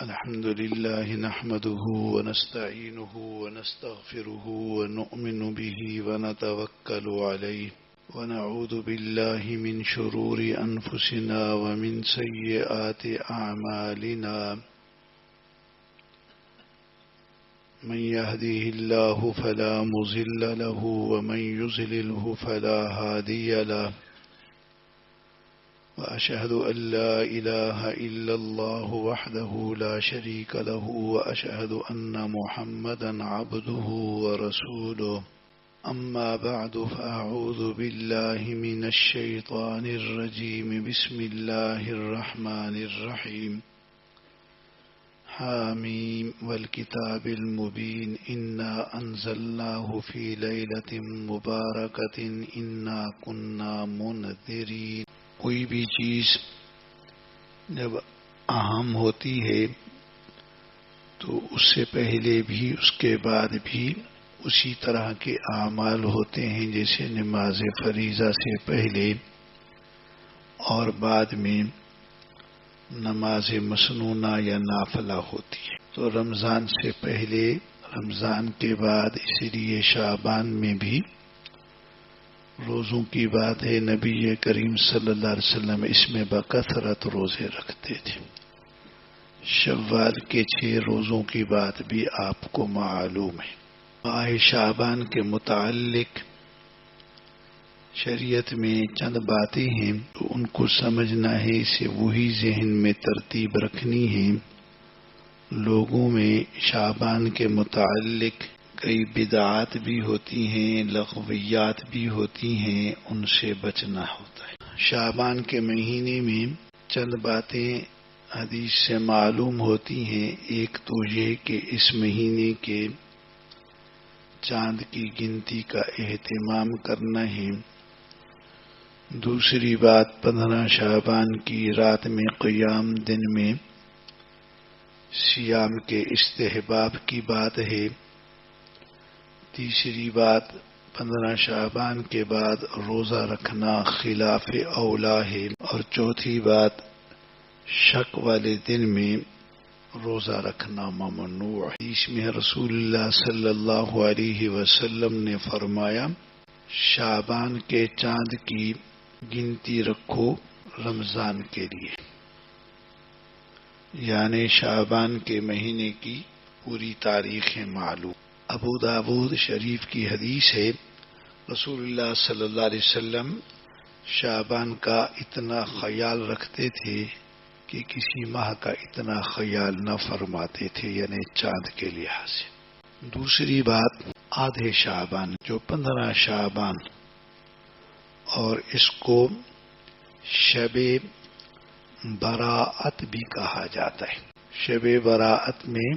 الحمد لله نحمده ونستعينه ونستغفره ونؤمن به ونتوكل عليه ونعوذ بالله من شرور أنفسنا ومن سيئات أعمالنا من يهده الله فلا مضل له ومن يضلله فلا هادي له وأشهد أن لا إله إلا الله وحده لا شريك له وأشهد أن محمدا عبده ورسوله أما بعد فأعوذ بالله من الشيطان الرجيم بسم الله الرحمن الرحيم حاميم والكتاب المبين إنا أنزلناه في ليلة مباركة إنا كنا منذرين. کوئی بھی چیز جب اہم ہوتی ہے تو اس سے پہلے بھی اس کے بعد بھی اسی طرح کے اعمال ہوتے ہیں جیسے نماز فریضہ سے پہلے اور بعد میں نماز مسنونہ یا نافلہ ہوتی ہے. تو رمضان سے پہلے رمضان کے بعد اس لیے شعبان میں بھی روزوں کی بات ہے. نبی کریم صلی اللہ علیہ وسلم اس میں بکثرت روزے رکھتے تھے. شوال کے 6 روزوں کی بات بھی آپ کو معلوم ہے. ماہ شعبان کے متعلق شریعت میں چند باتیں ہیں تو ان کو سمجھنا ہے، اسے وہی ذہن میں ترتیب رکھنی ہے. لوگوں میں شعبان کے متعلق کئی بدعات بھی ہوتی ہیں، لغویات بھی ہوتی ہیں، ان سے بچنا ہوتا ہے. شعبان کے مہینے میں چند باتیں حدیث سے معلوم ہوتی ہیں. ایک تو یہ کہ اس مہینے کے چاند کی گنتی کا اہتمام کرنا ہے. دوسری بات 15 شعبان کی رات میں قیام دن میں صیام کے استحباب کی بات ہے. تیسری بات 15 شعبان کے بعد روزہ رکھنا خلاف اولا ہے. اور چوتھی بات شک والے دن میں روزہ رکھنا ممنوع ہے. اس میں رسول اللہ صلی اللہ علیہ وسلم نے فرمایا شعبان کے چاند کی گنتی رکھو رمضان کے لیے، یعنی شعبان کے مہینے کی پوری تاریخ معلوم. ابو داود شریف کی حدیث ہے رسول اللہ صلی اللہ علیہ وسلم شعبان کا اتنا خیال رکھتے تھے کہ کسی ماہ کا اتنا خیال نہ فرماتے تھے، یعنی چاند کے لحاظ سے. دوسری بات آدھے شعبان جو 15 شعبان، اور اس کو شب براءت بھی کہا جاتا ہے. شب براءت میں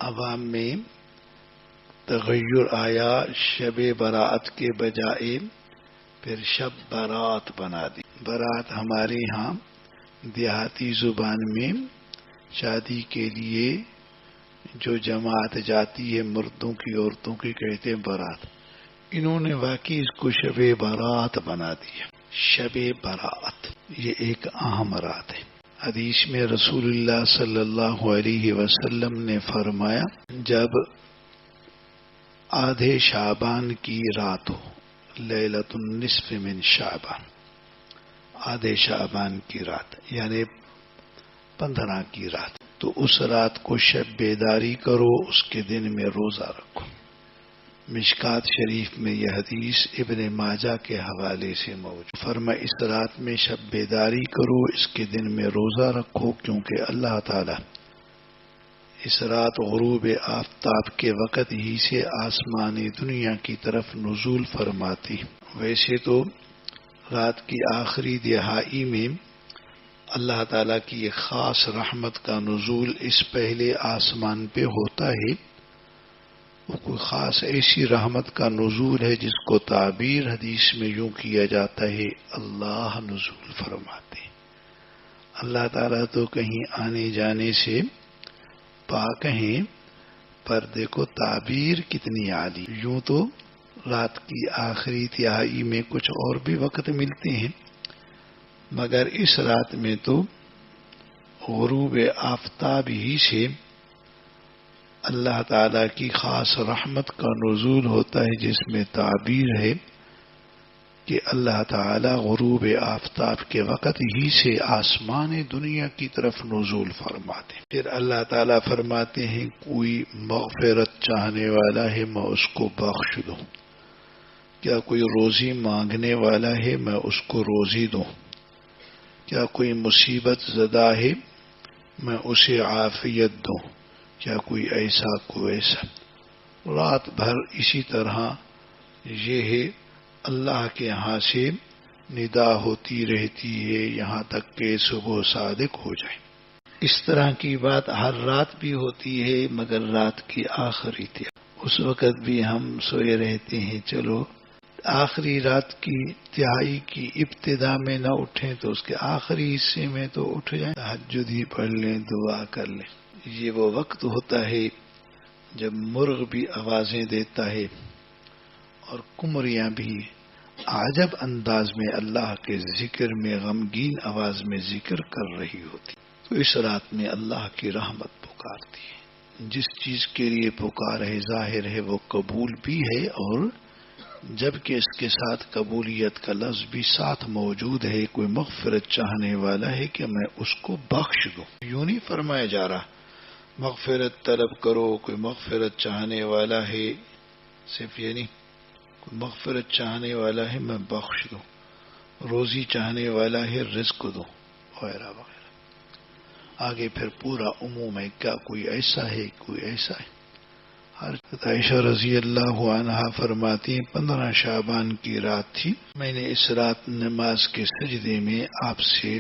عوام میں تغیر آیا، شب براءت کے بجائے پھر شب برات بنا دی. برات ہمارے ہاں دیہاتی زبان میں شادی کے لیے جو جماعت جاتی ہے مردوں کی عورتوں کی کہتے ہیں برات. انہوں نے واقعی اس کو شب برات بنا دیا. شب براءت یہ ایک اہم رات ہے. حدیث میں رسول اللہ صلی اللہ علیہ وسلم نے فرمایا جب آدھے شعبان کی رات ہو، لیلۃ النصف من شعبان، آدھے شعبان کی رات یعنی 15 کی رات، تو اس رات کو شب بیداری کرو، اس کے دن میں روزہ رکھو. مشکات شریف میں یہ حدیث ابن ماجہ کے حوالے سے موجود. فرمایا اس رات میں شب بیداری کرو، اس کے دن میں روزہ رکھو، کیونکہ اللہ تعالی اس رات غروب آفتاب کے وقت ہی سے آسمانی دنیا کی طرف نزول فرماتی. ویسے تو رات کی آخری دہائی میں اللہ تعالیٰ کی ایک خاص رحمت کا نزول اس پہلے آسمان پہ ہوتا ہے. وہ کوئی خاص ایسی رحمت کا نزول ہے جس کو تعبیر حدیث میں یوں کیا جاتا ہے اللہ نزول فرماتے. اللہ تعالیٰ تو کہیں آنے جانے سے پاک ہیں، پر دیکھو تعبیر کتنی عالی. یوں تو رات کی آخری تہائی میں کچھ اور بھی وقت ملتے ہیں، مگر اس رات میں تو غروب آفتاب ہی سے اللہ تعالی کی خاص رحمت کا نزول ہوتا ہے، جس میں تعبیر ہے کہ اللہ تعالی غروب آفتاب کے وقت ہی سے آسمان دنیا کی طرف نزول فرماتے ہیں۔ پھر اللہ تعالی فرماتے ہیں کوئی مغفرت چاہنے والا ہے میں اس کو بخش دوں، کیا کوئی روزی مانگنے والا ہے میں اس کو روزی دوں، کیا کوئی مصیبت زدہ ہے میں اسے عافیت دوں، کیا کوئی ایسا کو ایسا۔ رات بھر اسی طرح یہ ہے اللہ کے ہاں سے ندا ہوتی رہتی ہے یہاں تک کہ صبح صادق ہو جائے۔ اس طرح کی بات ہر رات بھی ہوتی ہے، مگر رات کی آخری تہائی، اس وقت بھی ہم سوئے رہتے ہیں، چلو آخری رات کی تہائی کی ابتدا میں نہ اٹھیں تو اس کے آخری حصے میں تو اٹھ جائیں، تہجد ہی پڑھ لیں، دعا کر لیں۔ یہ وہ وقت ہوتا ہے جب مرغ بھی آوازیں دیتا ہے اور قمریاں بھی عجب انداز میں اللہ کے ذکر میں غمگین آواز میں ذکر کر رہی ہوتی، تو اس رات میں اللہ کی رحمت پکارتی ہے۔ جس چیز کے لیے پکار ہے ظاہر ہے وہ قبول بھی ہے، اور جبکہ اس کے ساتھ قبولیت کا لفظ بھی ساتھ موجود ہے، کوئی مغفرت چاہنے والا ہے کہ میں اس کو بخش دوں۔ یوں نہیں فرمایا جا رہا مغفرت طلب کرو، کوئی مغفرت چاہنے والا ہے، صرف یہ نہیں، کوئی مغفرت چاہنے والا ہے میں بخش دوں، روزی چاہنے والا ہے رزق دوں، وغیرہ وغیرہ۔ آگے پھر پورا عموم ہے، کیا کوئی ایسا ہے، کوئی ایسا ہے۔ حضرت عائشہ رضی اللہ عنہا فرماتی ہیں 15 شعبان کی رات تھی، میں نے اس رات نماز کے سجدے میں آپ سے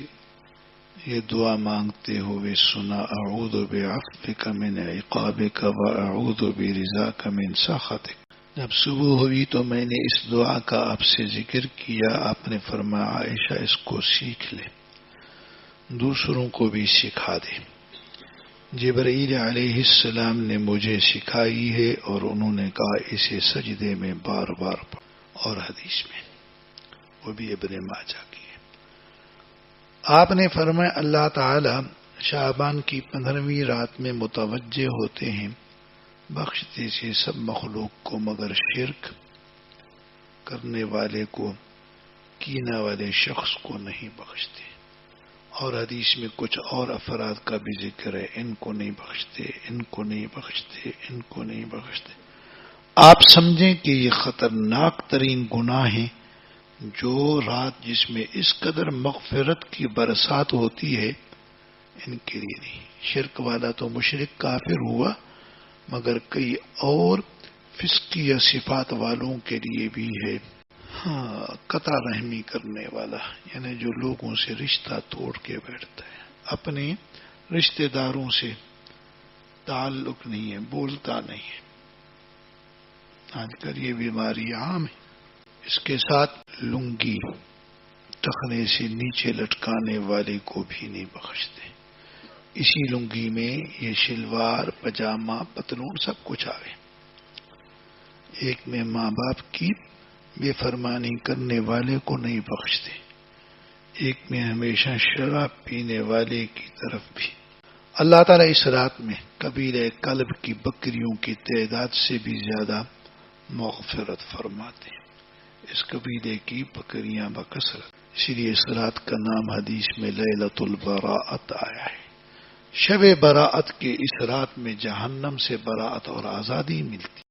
یہ دعا مانگتے ہوئے سنا، اعوذ بعفوک من عقابک واعوذ برضاک من سخطک۔ جب صبح ہوئی تو میں نے اس دعا کا آپ سے ذکر کیا، آپ نے فرمایا عائشہ اس کو سیکھ لے، دوسروں کو بھی سکھا دے۔ جبرائیل علیہ السلام نے مجھے سکھائی ہے اور انہوں نے کہا اسے سجدے میں بار بار پڑھ، اور حدیث میں وہ بھی ابن ماجہ کی ہے۔ آپ نے فرمایا اللہ تعالی شعبان کی 15ویں رات میں متوجہ ہوتے ہیں بخشتے سے سب مخلوق کو، مگر شرک کرنے والے کو، کینہ والے شخص کو نہیں بخشتے۔ اور حدیث میں کچھ اور افراد کا بھی ذکر ہے، ان کو نہیں بخشتے، ان کو نہیں بخشتے، ان کو نہیں بخشتے۔ آپ سمجھیں کہ یہ خطرناک ترین گناہ ہیں، جو رات جس میں اس قدر مغفرت کی برسات ہوتی ہے ان کے لیے نہیں۔ شرک والا تو مشرک کافر ہوا، مگر کئی اور فسقی یا صفات والوں کے لیے بھی ہے۔ ہاں، قطع رحمی کرنے والا، یعنی جو لوگوں سے رشتہ توڑ کے بیٹھتا ہے، اپنے رشتہ داروں سے تعلق نہیں ہے، بولتا نہیں ہے۔ آج کل یہ بیماری عام ہے۔ اس کے ساتھ لنگی ٹخنے سے نیچے لٹکانے والے کو بھی نہیں بخشتے۔ اسی لنگی میں یہ شلوار، پجامہ، پتلون سب کچھ آوے۔ ایک میں ماں باپ کی بے فرمانی کرنے والے کو نہیں بخشتے، ایک میں ہمیشہ شراب پینے والے کی طرف بھی۔ اللہ تعالیٰ اس رات میں قبیلہ کلب کی بکریوں کی تعداد سے بھی زیادہ مغفرت فرماتے ہیں۔ اس قبیلے کی بکریاں بکثرت، اسی لیے اس رات کا نام حدیث میں لیلۃ البراءت آیا ہے۔ شب براءت کے اس رات میں جہنم سے براءت اور آزادی ملتی۔